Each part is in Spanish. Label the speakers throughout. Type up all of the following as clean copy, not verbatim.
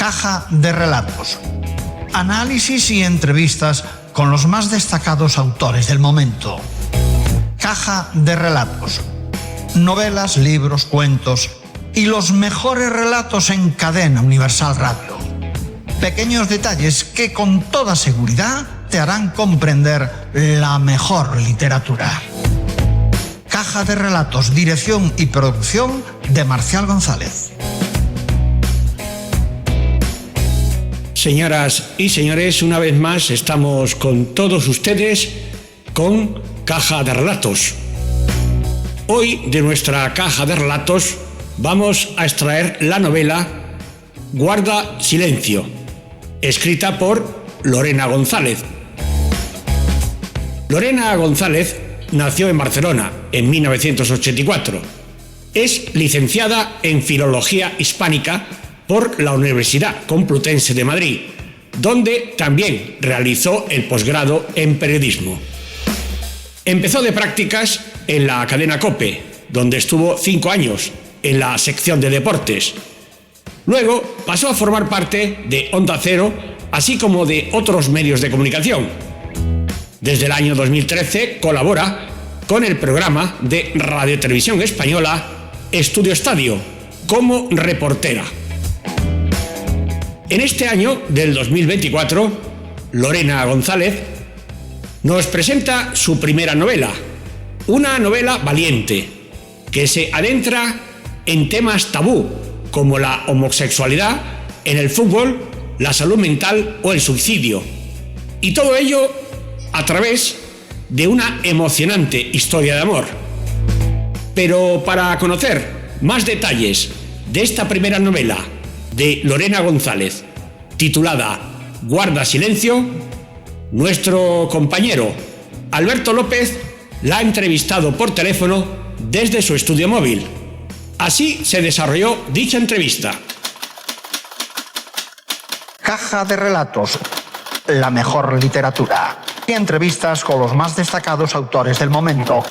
Speaker 1: Caja de relatos. Análisis y entrevistas con los más destacados autores del momento. Caja de relatos. Novelas, libros, cuentos y los mejores relatos en Cadena Universal Radio. Pequeños detalles que con toda seguridad te harán comprender la mejor literatura. Caja de relatos, dirección y producción de Marcial González.
Speaker 2: Señoras y señores, una vez más estamos con todos ustedes con Caja de Relatos. Hoy de nuestra Caja de Relatos vamos a extraer la novela Guarda Silencio, escrita por Lorena González. Lorena González nació en Barcelona en 1984. Es licenciada en Filología Hispánica por la Universidad Complutense de Madrid, donde también realizó el posgrado en periodismo. Empezó de prácticas en la cadena COPE, donde estuvo 5 años en la sección de deportes. Luego pasó a formar parte de Onda Cero, así como de otros medios de comunicación. Desde el año 2013 colabora con el programa de Radio Televisión Española Estudio Estadio como reportera. En este año del 2024, Lorena González nos presenta su primera novela, una novela valiente que se adentra en temas tabú como la homosexualidad, en el fútbol, la salud mental o el suicidio. Y todo ello a través de una emocionante historia de amor. Pero para conocer más detalles de esta primera novela de Lorena González, titulada Guarda Silencio, nuestro compañero Alberto López la ha entrevistado por teléfono desde su estudio móvil. Así se desarrolló dicha entrevista.
Speaker 1: Caja de relatos, la mejor literatura. Y entrevistas con los más destacados autores del momento.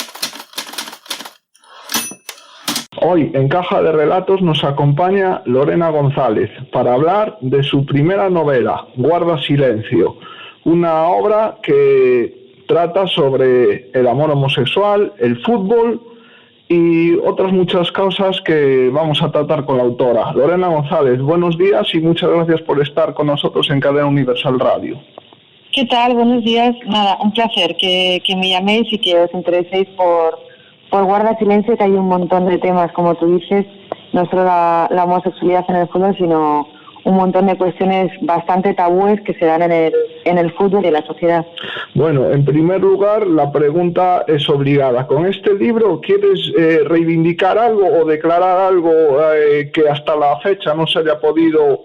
Speaker 3: Hoy en Caja de Relatos nos acompaña Lorena González para hablar de su primera novela, Guarda Silencio, una obra que trata sobre el amor homosexual, el fútbol y otras muchas causas que vamos a tratar con la autora. Lorena González, buenos días y muchas gracias por estar con nosotros en Cadena Universal Radio.
Speaker 4: ¿Qué tal? Buenos días. Nada, un placer que me llaméis y que os intereséis por Guarda Silencio, que hay un montón de temas, como tú dices, no solo la homosexualidad en el fútbol, sino un montón de cuestiones bastante tabúes que se dan en el fútbol y en la sociedad.
Speaker 3: Bueno, en primer lugar, la pregunta es obligada. ¿Con este libro quieres reivindicar algo o declarar algo que hasta la fecha no se haya podido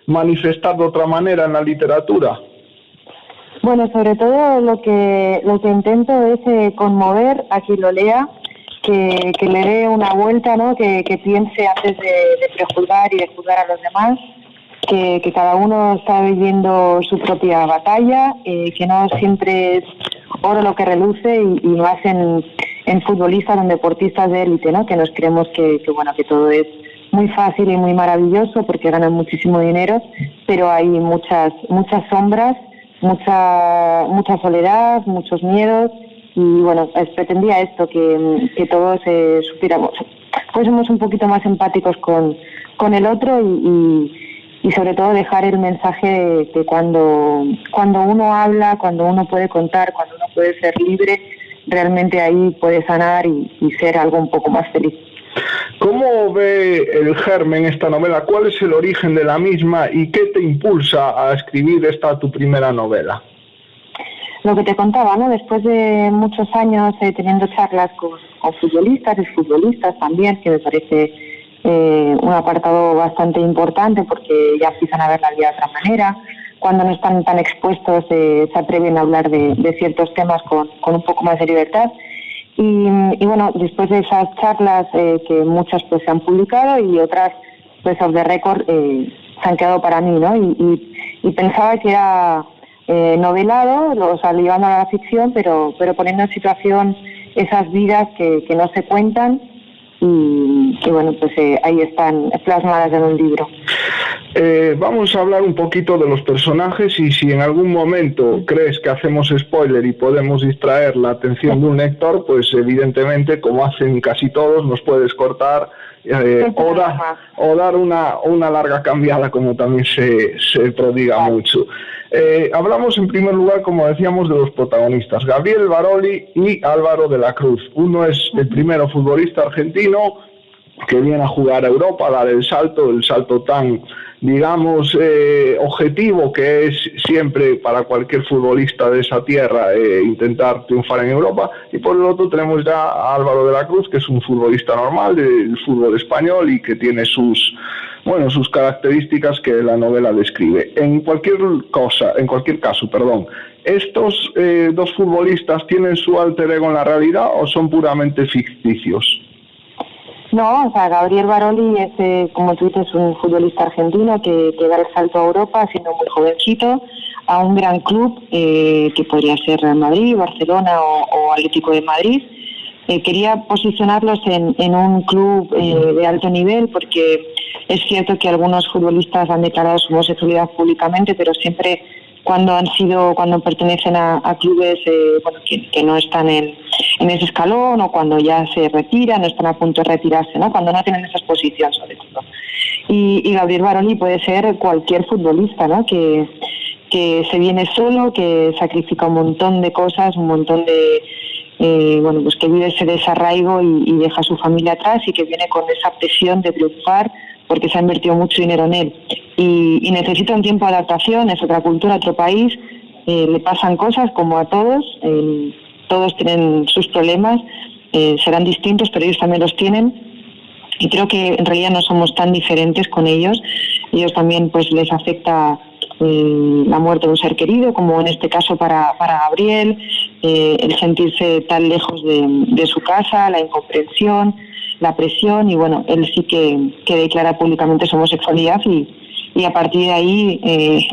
Speaker 3: manifestar de otra manera en la literatura?
Speaker 4: Bueno, sobre todo lo que intento es conmover a quien lo lea, que le dé una vuelta, ¿no? Que piense antes de prejuzgar y de juzgar a los demás, que cada uno está viviendo su propia batalla, que no siempre es oro lo que reluce y más en futbolistas o en deportistas de élite, ¿no? Que nos creemos que todo es muy fácil y muy maravilloso porque ganan muchísimo dinero, pero hay muchas sombras, mucha soledad, muchos miedos y bueno, pretendía esto, que todos supiéramos, fuésemos un poquito más empáticos con el otro y sobre todo dejar el mensaje de que cuando uno habla, cuando uno puede contar, cuando uno puede ser libre, realmente ahí puede sanar y ser algo un poco más feliz.
Speaker 3: ¿Cómo ve el germen esta novela? ¿Cuál es el origen de la misma y qué te impulsa a escribir tu primera novela?
Speaker 4: Lo que te contaba, ¿no? Después de muchos años teniendo charlas con futbolistas, exfutbolistas también, que me parece un apartado bastante importante porque ya empiezan a ver la vida de otra manera. Cuando no están tan expuestos se atreven a hablar de ciertos temas con un poco más de libertad. Y bueno, después de esas charlas, que muchas pues se han publicado y otras pues off the record se han quedado para mí, ¿no? Y pensaba que era novelado, ligando a la ficción, pero poniendo en situación esas vidas que no se cuentan y bueno, pues ahí están plasmadas en un libro.
Speaker 3: Vamos a hablar un poquito de los personajes y si en algún momento crees que hacemos spoiler y podemos distraer la atención de un lector, pues evidentemente, como hacen casi todos, nos puedes cortar o dar una larga cambiada, como también se prodiga mucho. Hablamos en primer lugar, como decíamos, de los protagonistas, Gabriel Baroli y Álvaro de la Cruz. Uno es el primero futbolista argentino que viene a jugar a Europa, a dar el salto tan, digamos, objetivo que es siempre para cualquier futbolista de esa tierra intentar triunfar en Europa. Y por el otro tenemos ya a Álvaro de la Cruz, que es un futbolista normal del fútbol español y que tiene sus características que la novela describe. En cualquier caso, ¿estos dos futbolistas tienen su alter ego en la realidad o son puramente ficticios?
Speaker 4: No, o sea, Gabriel Baroli es, como tú dices, un futbolista argentino que da el salto a Europa siendo muy jovencito, a un gran club que podría ser Real Madrid, Barcelona o Atlético de Madrid. Quería posicionarlos en un club de alto nivel porque es cierto que algunos futbolistas han declarado su homosexualidad públicamente, pero siempre cuando pertenecen a clubes que no están en ese escalón o cuando ya se retiran, no están a punto de retirarse, ¿no? Cuando no tienen esa exposición, sobre todo. Y Gabriel Baroli puede ser cualquier futbolista, ¿no? Que se viene solo, que sacrifica un montón de cosas, un montón de que vive ese desarraigo y deja a su familia atrás y que viene con esa presión de triunfar porque se ha invertido mucho dinero en él y necesita un tiempo de adaptación, es otra cultura, otro país, le pasan cosas como a todos, todos tienen sus problemas, serán distintos pero ellos también los tienen y creo que en realidad no somos tan diferentes con ellos también pues les afecta la muerte de un ser querido, como en este caso para Gabriel, el sentirse tan lejos de su casa, la incomprensión, la presión y él sí que declara públicamente su homosexualidad y a partir de ahí,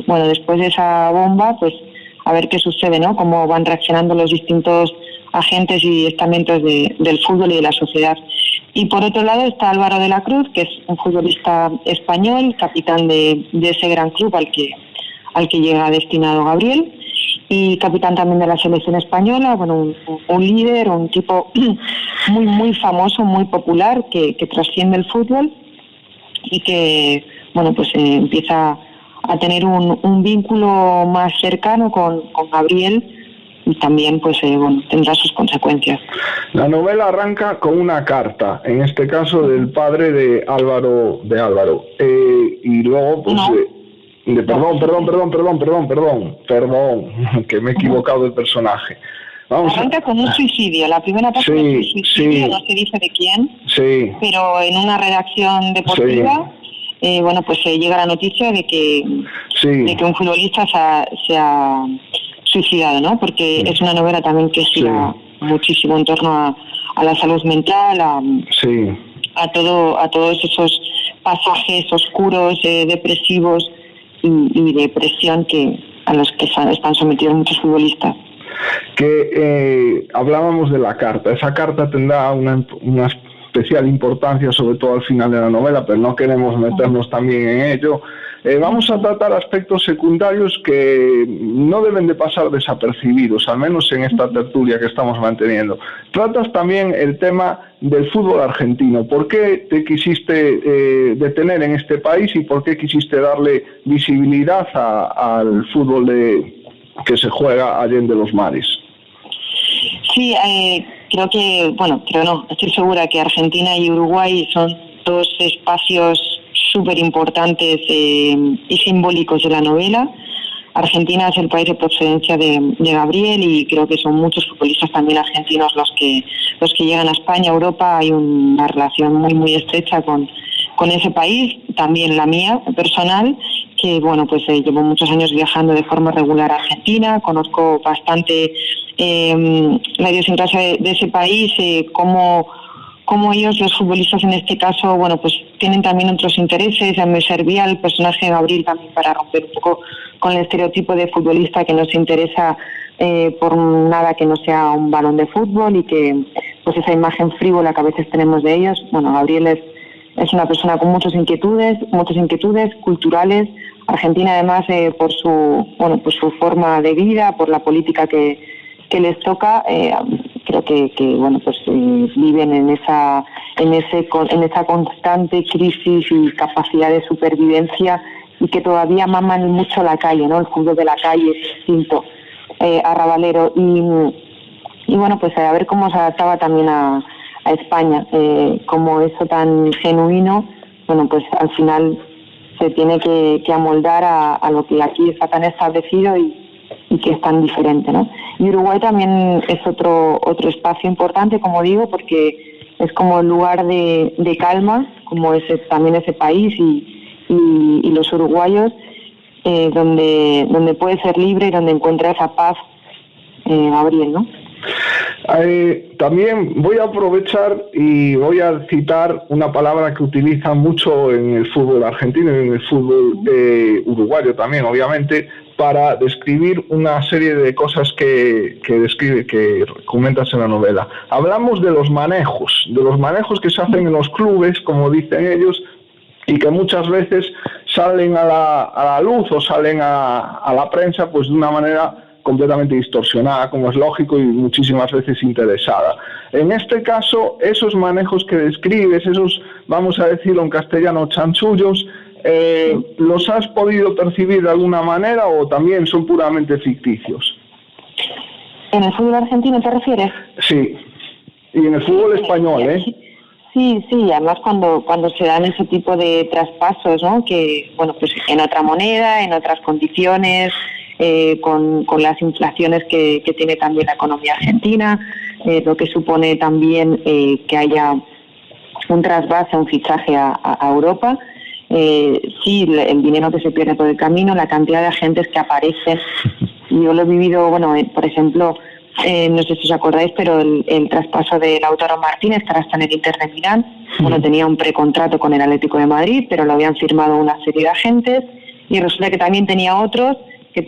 Speaker 4: después de esa bomba, pues a ver qué sucede, ¿no? Cómo van reaccionando los distintos agentes y estamentos del fútbol y de la sociedad. Y por otro lado está Álvaro de la Cruz, que es un futbolista español, capitán de ese gran club al que llega destinado Gabriel, y capitán también de la selección española, un líder, un tipo muy muy famoso, muy popular, que trasciende el fútbol y que empieza a tener un vínculo más cercano con Gabriel y también tendrá sus consecuencias.
Speaker 3: La novela arranca con una carta, en este caso del padre de Álvaro, y luego Perdón, que me he equivocado del personaje.
Speaker 4: Arranca con un suicidio, la primera página es un suicidio, no se dice de quién, pero en una redacción deportiva, llega la noticia de que un futbolista se ha suicidado, ¿no? Porque es una novela también que gira muchísimo en torno a la salud mental, a todos esos pasajes oscuros, depresivos y de presión a los que están sometidos muchos futbolistas.
Speaker 3: Hablábamos de la carta. Esa carta tendrá una especial importancia, sobre todo al final de la novela, pero no queremos meternos también en ello. Vamos a tratar aspectos secundarios que no deben de pasar desapercibidos, al menos en esta tertulia que estamos manteniendo. Tratas también el tema del fútbol argentino. ¿Por qué te quisiste detener en este país y por qué quisiste darle visibilidad al fútbol que se juega allende los mares?
Speaker 4: Sí, estoy segura que Argentina y Uruguay son dos espacios súper importantes y simbólicos de la novela. Argentina es el país de procedencia de Gabriel y creo que son muchos futbolistas también argentinos los que llegan a España, a Europa. Hay una relación muy muy estrecha con ese país, también la mía personal, que llevo muchos años viajando de forma regular a Argentina, conozco bastante la idiosincrasia de ese país, cómo ellos, los futbolistas en este caso, tienen también otros intereses. Me servía el personaje de Gabriel también para romper un poco con el estereotipo de futbolista que no se interesa por nada que no sea un balón de fútbol y que esa imagen frívola que a veces tenemos de ellos. Gabriel es una persona con muchas inquietudes culturales. Argentina, además, por su forma de vida, por la política que les toca, creo que viven en esa constante crisis y capacidad de supervivencia, y que todavía maman mucho la calle, ¿no? El fútbol de la calle es distinto, arrabalero, y bueno, pues a ver cómo se adaptaba también a España, como eso tan genuino, bueno, pues al final se tiene que amoldar a lo que aquí está tan establecido y que es tan diferente, ¿no? Y Uruguay también es otro espacio importante, como digo, porque es como el lugar de calma, como también ese país y los uruguayos, donde puede ser libre y donde encuentra esa paz, Gabriel, ¿no?
Speaker 3: También voy a aprovechar y voy a citar una palabra que utilizan mucho en el fútbol argentino y en el fútbol uruguayo también, obviamente, para describir una serie de cosas que comentas en la novela. Hablamos de los manejos que se hacen en los clubes, como dicen ellos, y que muchas veces salen a la luz o salen a la prensa pues de una manera completamente distorsionada, como es lógico, y muchísimas veces interesada. En este caso, esos manejos que describes, esos, vamos a decirlo en castellano, chanchullos, ¿los has podido percibir de alguna manera o también son puramente ficticios?
Speaker 4: ¿En el fútbol argentino te refieres?
Speaker 3: Sí, y en el fútbol español, ¿eh?
Speaker 4: Sí, además cuando se dan ese tipo de traspasos, ¿no? Que, bueno, pues en otra moneda, en otras condiciones, con las inflaciones que tiene también la economía argentina, lo que supone también que haya un trasvase, un fichaje a Europa. Sí, el dinero que se pierde por el camino, la cantidad de agentes que aparecen. Yo lo he vivido, bueno, por ejemplo, no sé si os acordáis, pero el traspaso de Lautaro Martínez, que ahora está en el Inter de Milán, bueno, tenía un precontrato con el Atlético de Madrid, pero lo habían firmado una serie de agentes, y resulta que también tenía otros que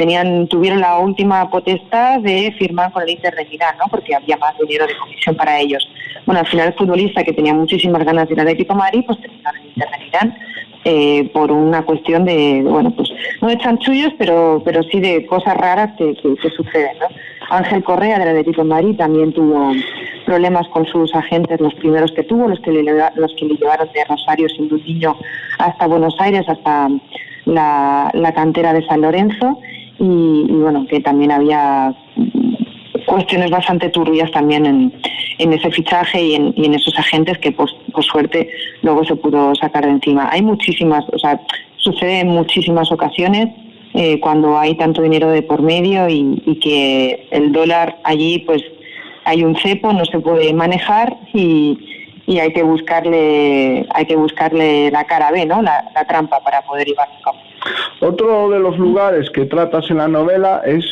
Speaker 4: tuvieron la última potestad de firmar con el Inter de Milán, ¿no? Porque había más dinero de comisión para ellos. Bueno, al final el futbolista, que tenía muchísimas ganas de ir al Atlético de Madrid, pues terminó en el Inter de Milán, por una cuestión de, bueno, pues no de chanchullos, pero sí de cosas raras que suceden, ¿no? Ángel Correa del Atlético de Madrid también tuvo problemas con sus agentes, los primeros que tuvo, los que le llevaron de Rosario siendo un niño hasta Buenos Aires, hasta la cantera de San Lorenzo, y bueno, que también había cuestiones bastante turbias también en ese fichaje y en esos agentes que por suerte luego se pudo sacar de encima. Hay muchísimas, o sea, sucede en muchísimas ocasiones cuando hay tanto dinero de por medio y que el dólar allí, pues hay un cepo, no se puede manejar y hay que buscarle la cara B, ¿no? La trampa para poder llevarlo a cabo.
Speaker 3: Otro de los lugares que tratas en la novela es,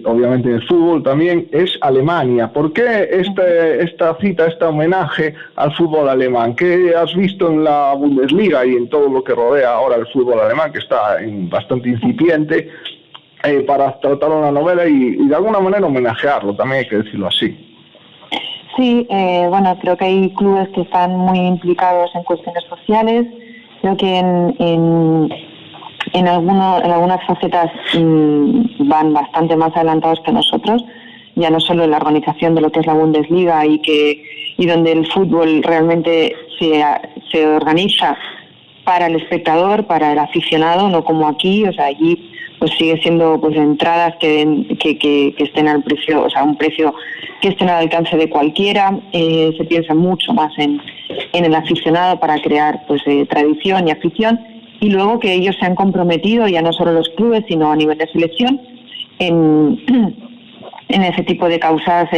Speaker 3: obviamente en el fútbol también, es Alemania. ¿Por qué esta cita, este homenaje al fútbol alemán? ¿Qué has visto en la Bundesliga y en todo lo que rodea ahora el fútbol alemán, que está bastante incipiente, para tratarlo en la novela y de alguna manera homenajearlo, también hay que decirlo así?
Speaker 4: Sí, bueno, creo que hay clubes que están muy implicados en cuestiones sociales. Creo que en algunas facetas van bastante más adelantados que nosotros, ya no solo en la organización de lo que es la Bundesliga y donde el fútbol realmente se organiza para el espectador, para el aficionado, no como aquí, o sea, allí pues sigue siendo pues entradas que estén al precio, o sea, un precio que estén al alcance de cualquiera. Se piensa mucho más en el aficionado para crear pues tradición y afición, y luego que ellos se han comprometido, ya no solo los clubes, sino a nivel de selección, en ese tipo de causas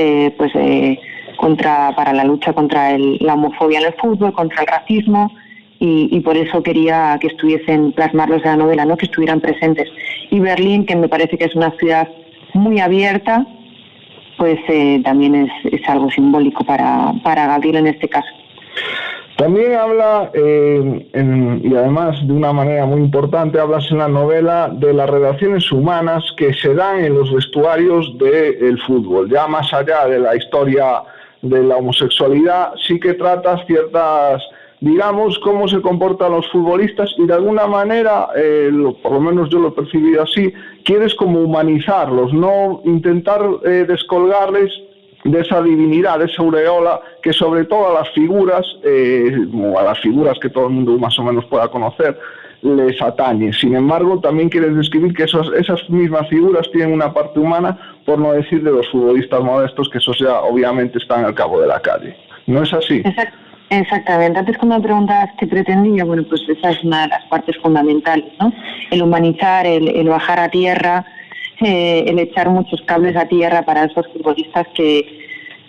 Speaker 4: para la lucha contra la homofobia en el fútbol, contra el racismo, y por eso quería que estuviesen plasmarlos en la novela, ¿no? Que estuvieran presentes. Y Berlín, que me parece que es una ciudad muy abierta, pues también es algo simbólico para Gabriel en este caso.
Speaker 3: También habla, y además de una manera muy importante, hablas en la novela de las relaciones humanas que se dan en los vestuarios del fútbol. Ya más allá de la historia de la homosexualidad, sí que tratas ciertas digamos, cómo se comportan los futbolistas y de alguna manera, por lo menos yo lo he percibido así, quieres como humanizarlos, no intentar descolgarles de esa divinidad, de esa aureola que sobre todo a las figuras, o a las figuras que todo el mundo más o menos pueda conocer, les atañe. Sin embargo, también quieres describir que esas mismas figuras tienen una parte humana, por no decir de los futbolistas modestos, que esos ya obviamente están al cabo de la calle. ¿No es así?
Speaker 4: Exactamente. Antes, cuando me preguntabas qué pretendía, bueno, pues esa es una de las partes fundamentales, ¿no? El humanizar, el bajar a tierra, el echar muchos cables a tierra para esos futbolistas que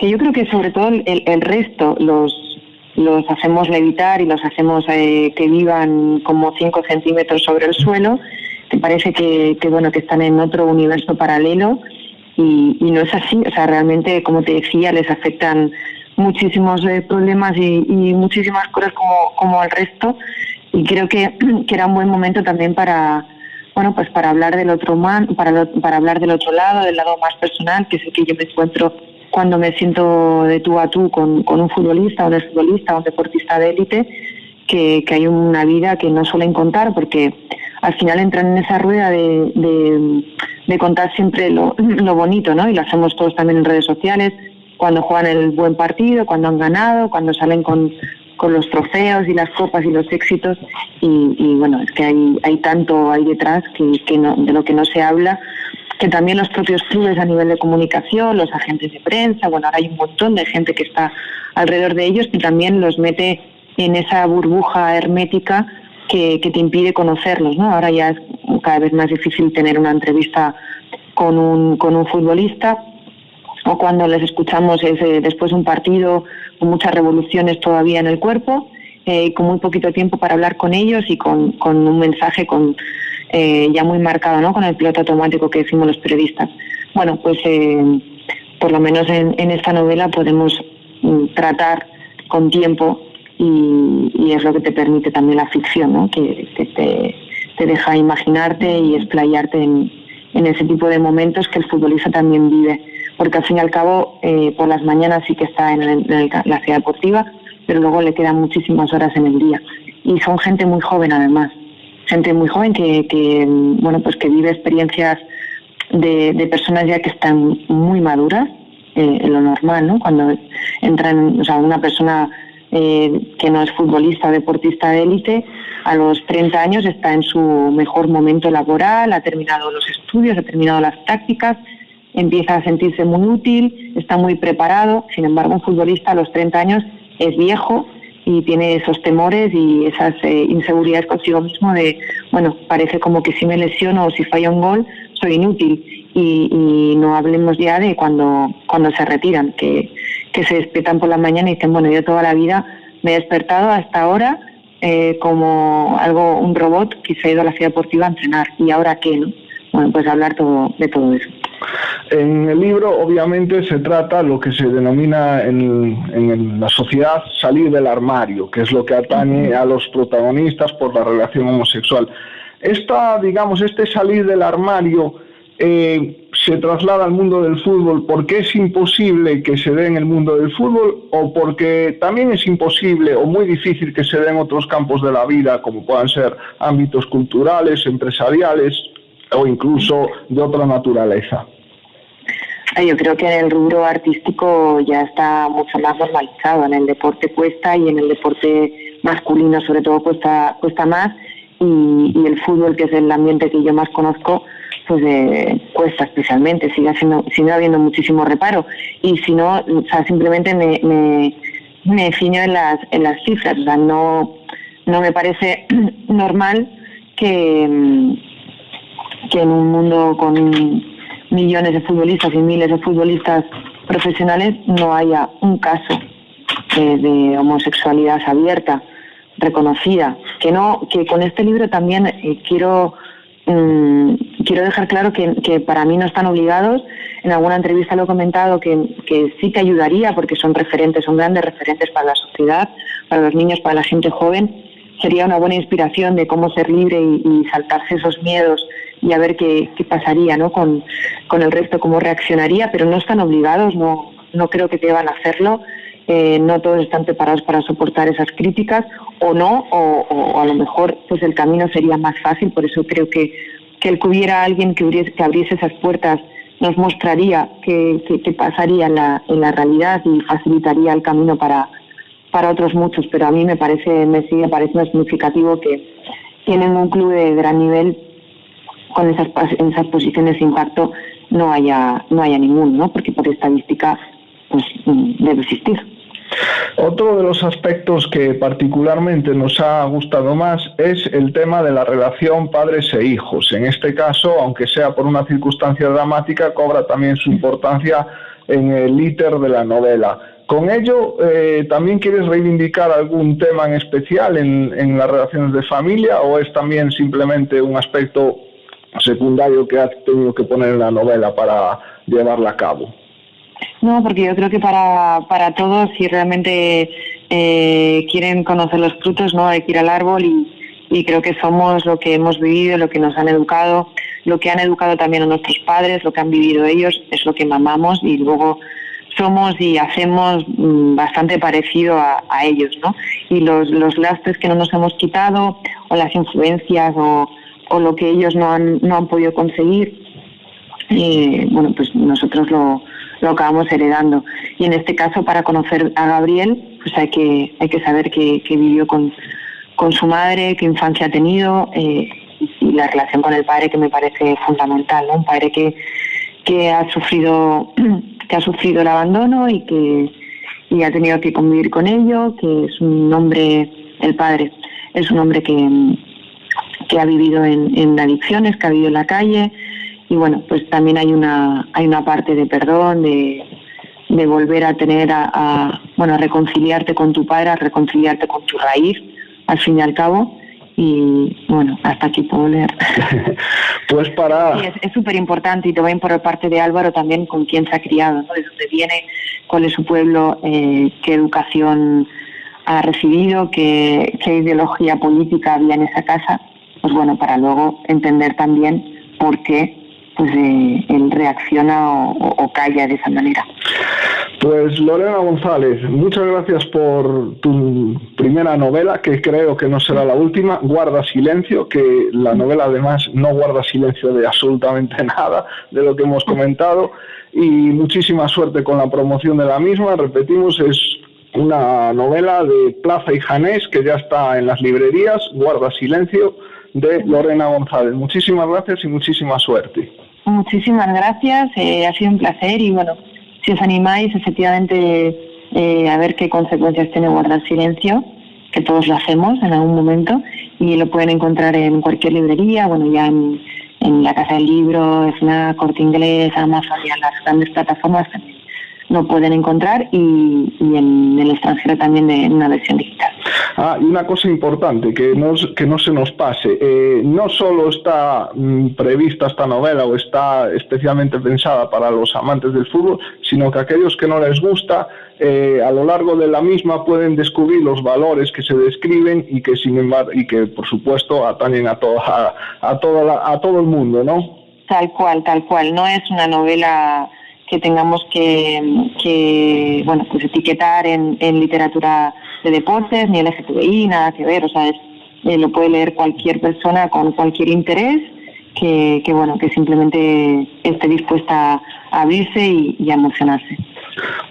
Speaker 4: yo creo que sobre todo el resto los hacemos levitar y los hacemos que vivan como 5 centímetros sobre el suelo, que parece que están en otro universo paralelo y no es así. O sea, realmente, como te decía, les afectan muchísimos problemas y muchísimas cosas como al resto, y creo que era un buen momento también para hablar del otro humano, para hablar del otro lado, del lado más personal, que es el que yo me encuentro cuando me siento de tú a tú con un futbolista, un exfutbolista, un deportista de élite, que hay una vida que no suelen contar, porque al final entran en esa rueda de contar siempre lo bonito, ¿no? Y lo hacemos todos también en redes sociales, cuando juegan el buen partido, cuando han ganado, cuando salen con los trofeos y las copas y los éxitos, y bueno, es que hay tanto ahí detrás que no, de lo que no se habla, que también los propios clubes a nivel de comunicación, los agentes de prensa, bueno, ahora hay un montón de gente que está alrededor de ellos, que también los mete en esa burbuja hermética que te impide conocerlos, ¿no? Ahora ya es cada vez más difícil tener una entrevista con un futbolista, o cuando les escuchamos después de un partido con muchas revoluciones todavía en el cuerpo, con muy poquito tiempo para hablar con ellos y con un mensaje ya muy marcado, ¿no? Con el piloto automático que decimos los periodistas. Bueno, pues por lo menos en esta novela podemos tratar con tiempo y es lo que te permite también la ficción, ¿no? Que te deja imaginarte y explayarte en ese tipo de momentos que el futbolista también vive. Porque al fin y al cabo, por las mañanas sí que está en la ciudad deportiva, pero luego le quedan muchísimas horas en el día. Y son gente muy joven, además. Gente muy joven que vive experiencias de personas ya que están muy maduras, en lo normal, ¿no? Cuando entran, o sea, una persona que no es futbolista o deportista de élite, a los 30 años está en su mejor momento laboral, ha terminado los estudios, ha terminado las prácticas, empieza a sentirse muy útil, está muy preparado. Sin embargo, un futbolista a los 30 años es viejo y tiene esos temores y esas inseguridades consigo mismo de, bueno, parece como que si me lesiono o si fallo un gol, soy inútil. Y no hablemos ya de cuando se retiran, que se despiertan por la mañana y dicen, bueno, yo toda la vida me he despertado hasta ahora como un robot que se ha ido a la ciudad deportiva a entrenar. ¿Y ahora qué, no? Bueno, pues hablar de todo eso.
Speaker 3: En el libro, obviamente, se trata lo que se denomina en la sociedad salir del armario, que es lo que atañe a los protagonistas por la relación homosexual. Este salir del armario se traslada al mundo del fútbol porque es imposible que se dé en el mundo del fútbol, o porque también es imposible o muy difícil que se dé en otros campos de la vida, como puedan ser ámbitos culturales, empresariales o incluso de otra naturaleza.
Speaker 4: Yo creo que en el rubro artístico ya está mucho más normalizado. En el deporte cuesta, y en el deporte masculino sobre todo cuesta más, y el fútbol, que es el ambiente que yo más conozco, pues cuesta especialmente. Sigue habiendo muchísimo reparo, y si no, o sea, simplemente me ciño en las cifras. O sea, no me parece normal que en un mundo con millones de futbolistas y miles de futbolistas profesionales no haya un caso de homosexualidad abierta, reconocida. Que con este libro también quiero dejar claro que para mí no están obligados. En alguna entrevista lo he comentado que sí que ayudaría, porque son grandes referentes para la sociedad, para los niños, para la gente joven. Sería una buena inspiración de cómo ser libre y saltarse esos miedos y a ver qué pasaría, ¿no? con el resto, cómo reaccionaría, pero no están obligados, no creo que deban hacerlo. No todos están preparados para soportar esas críticas, o no, o a lo mejor pues el camino sería más fácil. Por eso creo que el que hubiera alguien que abriese esas puertas nos mostraría qué pasaría en la realidad y facilitaría el camino para otros muchos. Pero a mí me sigue pareciendo significativo que tienen un club de gran nivel con esas posiciones de impacto no haya ninguno, ¿no? Porque por estadística pues debe existir.
Speaker 3: Otro de los aspectos que particularmente nos ha gustado más es el tema de la relación padres e hijos. En este caso, aunque sea por una circunstancia dramática, cobra también su importancia en el íter de la novela. Con ello, ¿también quieres reivindicar algún tema en especial en las relaciones de familia, o es también simplemente un aspecto secundario que has tenido que poner en la novela para llevarla a cabo?
Speaker 4: No, porque yo creo que para todos, si realmente quieren conocer los frutos, no hay que ir al árbol, y creo que somos lo que hemos vivido, lo que nos han educado, lo que han educado también a nuestros padres, lo que han vivido ellos, es lo que mamamos, y luego somos y hacemos bastante parecido a ellos, ¿no? Y los lastres que no nos hemos quitado, o las influencias, o lo que ellos no han podido conseguir, bueno, pues nosotros lo acabamos heredando. Y en este caso, para conocer a Gabriel, pues hay que saber que vivió con su madre, qué infancia ha tenido, y la relación con el padre, que me parece fundamental, ¿no? Un padre que ha sufrido el abandono y ha tenido que convivir con ello, que es un hombre, el padre es un hombre que ha vivido en adicciones, que ha vivido en la calle. Y bueno, pues también hay una parte de perdón, de volver a tener a reconciliarte con tu padre, a reconciliarte con tu raíz, al fin y al cabo. Y bueno, hasta aquí puedo leer.
Speaker 3: Pues
Speaker 4: sí, es súper importante, y también por parte de Álvaro también, con quién se ha criado, ¿no? De dónde viene, cuál es su pueblo, qué educación ha recibido, qué ideología política había en esa casa. Pues bueno, para luego entender también por qué pues él reacciona o calla de esa manera.
Speaker 3: Pues Lorena González, muchas gracias por tu primera novela, que creo que no será la última, Guarda Silencio, que la novela además no guarda silencio de absolutamente nada de lo que hemos comentado, y muchísima suerte con la promoción de la misma. Repetimos, es una novela de Plaza y Janés, que ya está en las librerías, Guarda Silencio, de Lorena González. Muchísimas gracias y muchísima suerte.
Speaker 4: Muchísimas gracias, ha sido un placer, y bueno, si os animáis efectivamente a ver qué consecuencias tiene guardar silencio, que todos lo hacemos en algún momento, y lo pueden encontrar en cualquier librería, bueno, ya en la Casa del Libro, FNAC, Corte Inglés, Amazon, y en las grandes plataformas también lo pueden encontrar, y en el extranjero también en una versión digital.
Speaker 3: Y una cosa importante, que no se nos pase, no solo está prevista esta novela o está especialmente pensada para los amantes del fútbol, sino que aquellos que no les gusta, a lo largo de la misma pueden descubrir los valores que se describen y que sin embargo, y que por supuesto atañen a todo el mundo, ¿no?
Speaker 4: Tal cual, no es una novela que tengamos que bueno, pues etiquetar en literatura de deportes, ni LGTBI, nada que ver. O sea, lo puede leer cualquier persona con cualquier interés que simplemente esté dispuesta a abrirse y a emocionarse.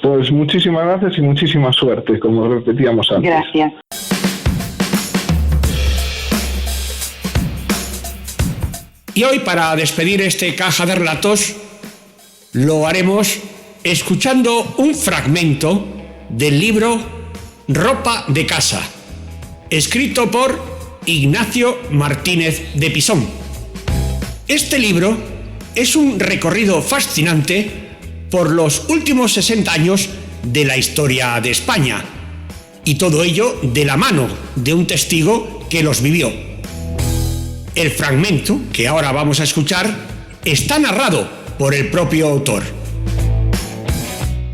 Speaker 3: Pues muchísimas gracias y muchísima suerte, como repetíamos antes.
Speaker 4: Gracias.
Speaker 2: Y hoy, para despedir este Caja de Relatos, lo haremos escuchando un fragmento del libro Ropa de casa, escrito por Ignacio Martínez de Pisón. Este libro es un recorrido fascinante por los últimos 60 años de la historia de España, y todo ello de la mano de un testigo que los vivió. El fragmento que ahora vamos a escuchar está narrado por el propio autor.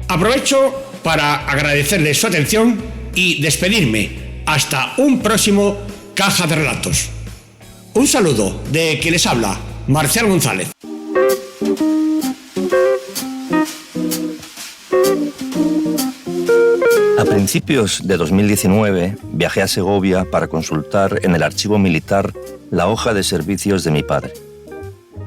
Speaker 2: Aprovecho para agradecerles su atención y despedirme. Hasta un próximo Caja de Relatos. Un saludo de quien les habla, Marcial González.
Speaker 5: principios de 2019 viajé a Segovia para consultar en el archivo militar la hoja de servicios de mi padre.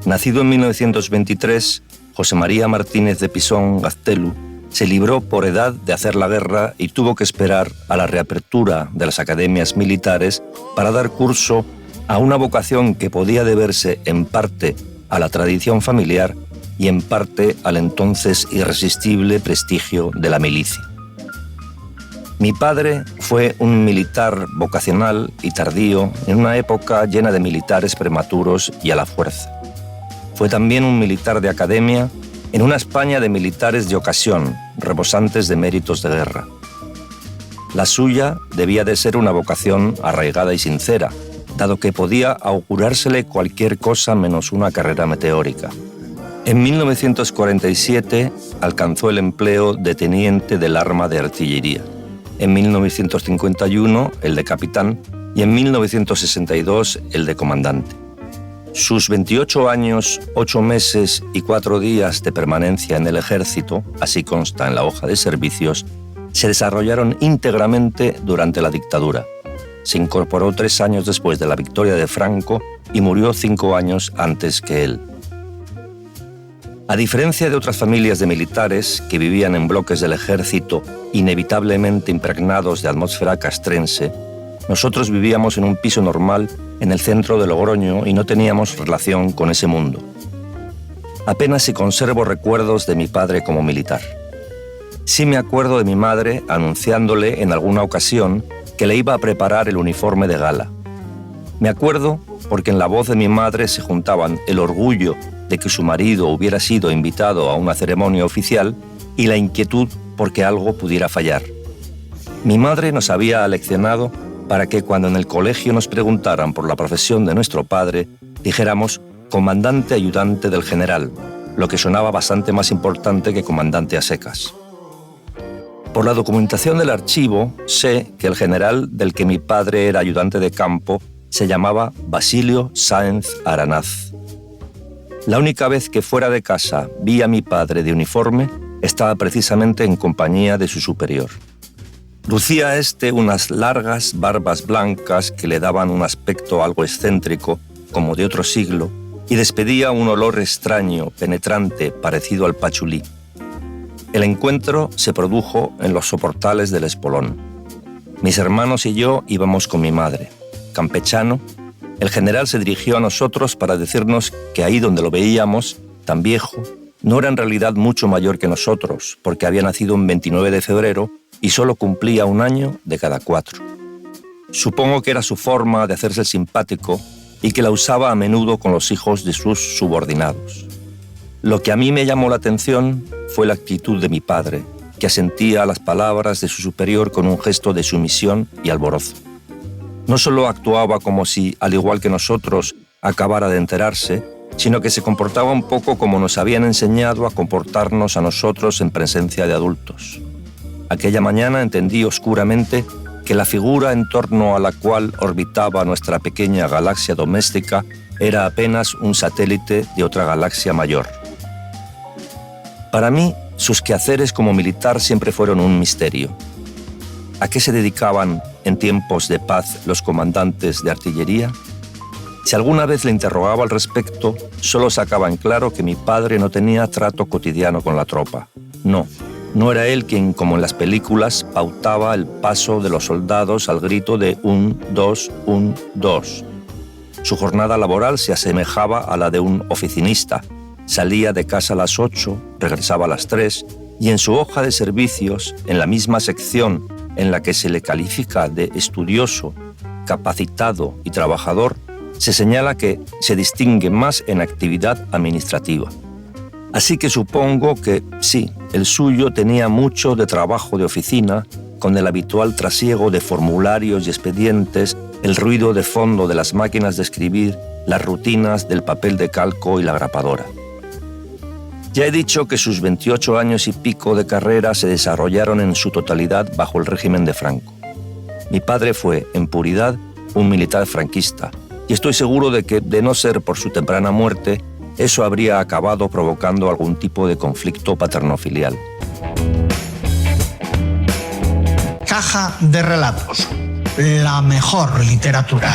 Speaker 5: Nacido en 1923, José María Martínez de Pisón Gaztelu se libró por edad de hacer la guerra y tuvo que esperar a la reapertura de las academias militares para dar curso a una vocación que podía deberse en parte a la tradición familiar y en parte al entonces irresistible prestigio de la milicia. Mi padre fue un militar vocacional y tardío en una época llena de militares prematuros y a la fuerza. Fue también un militar de academia en una España de militares de ocasión, rebosantes de méritos de guerra. La suya debía de ser una vocación arraigada y sincera, dado que podía augurársele cualquier cosa menos una carrera meteórica. En 1947 alcanzó el empleo de teniente del arma de artillería, en 1951 el de capitán y en 1962 el de comandante. Sus 28 años, 8 meses y 4 días de permanencia en el ejército, así consta en la hoja de servicios, se desarrollaron íntegramente durante la dictadura. Se incorporó 3 años después de la victoria de Franco y murió 5 años antes que él. A diferencia de otras familias de militares que vivían en bloques del ejército inevitablemente impregnados de atmósfera castrense, nosotros vivíamos en un piso normal en el centro de Logroño y no teníamos relación con ese mundo. Apenas si conservo recuerdos de mi padre como militar. Sí me acuerdo de mi madre anunciándole en alguna ocasión que le iba a preparar el uniforme de gala. Me acuerdo porque en la voz de mi madre se juntaban el orgullo de que su marido hubiera sido invitado a una ceremonia oficial y la inquietud porque algo pudiera fallar. Mi madre nos había aleccionado para que cuando en el colegio nos preguntaran por la profesión de nuestro padre, dijéramos comandante ayudante del general, lo que sonaba bastante más importante que comandante a secas. Por la documentación del archivo, sé que el general del que mi padre era ayudante de campo se llamaba Basilio Sáenz Aranaz. La única vez que fuera de casa vi a mi padre de uniforme estaba precisamente en compañía de su superior. Lucía unas largas barbas blancas que le daban un aspecto algo excéntrico, como de otro siglo, y despedía un olor extraño, penetrante, parecido al pachulí. El encuentro se produjo en los soportales del Espolón. Mis hermanos y yo íbamos con mi madre. Campechano, el general se dirigió a nosotros para decirnos que ahí donde lo veíamos, tan viejo, no era en realidad mucho mayor que nosotros, porque había nacido un 29 de febrero y solo cumplía 1 año de cada 4. Supongo que era su forma de hacerse simpático y que la usaba a menudo con los hijos de sus subordinados. Lo que a mí me llamó la atención fue la actitud de mi padre, que asentía a las palabras de su superior con un gesto de sumisión y alborozo. No solo actuaba como si, al igual que nosotros, acabara de enterarse, sino que se comportaba un poco como nos habían enseñado a comportarnos a nosotros en presencia de adultos. Aquella mañana entendí oscuramente que la figura en torno a la cual orbitaba nuestra pequeña galaxia doméstica era apenas un satélite de otra galaxia mayor. Para mí, sus quehaceres como militar siempre fueron un misterio. ¿A qué se dedicaban en tiempos de paz los comandantes de artillería? Si alguna vez le interrogaba al respecto, solo sacaba en claro que mi padre no tenía trato cotidiano con la tropa. No era él quien, como en las películas, pautaba el paso de los soldados al grito de 1, 2, 1, 2. Su jornada laboral se asemejaba a la de un oficinista. Salía de casa a las 8, regresaba a las 3 y en su hoja de servicios, en la misma sección en la que se le califica de estudioso, capacitado y trabajador, se señala que se distingue más en actividad administrativa. Así que supongo que sí, el suyo tenía mucho de trabajo de oficina, con el habitual trasiego de formularios y expedientes, el ruido de fondo de las máquinas de escribir, las rutinas del papel de calco y la grapadora. Ya he dicho que sus 28 años y pico de carrera se desarrollaron en su totalidad bajo el régimen de Franco. Mi padre fue, en puridad, un militar franquista, y estoy seguro de que, de no ser por su temprana muerte, eso habría acabado provocando algún tipo de conflicto paternofilial.
Speaker 1: Caja de Relatos, la mejor literatura.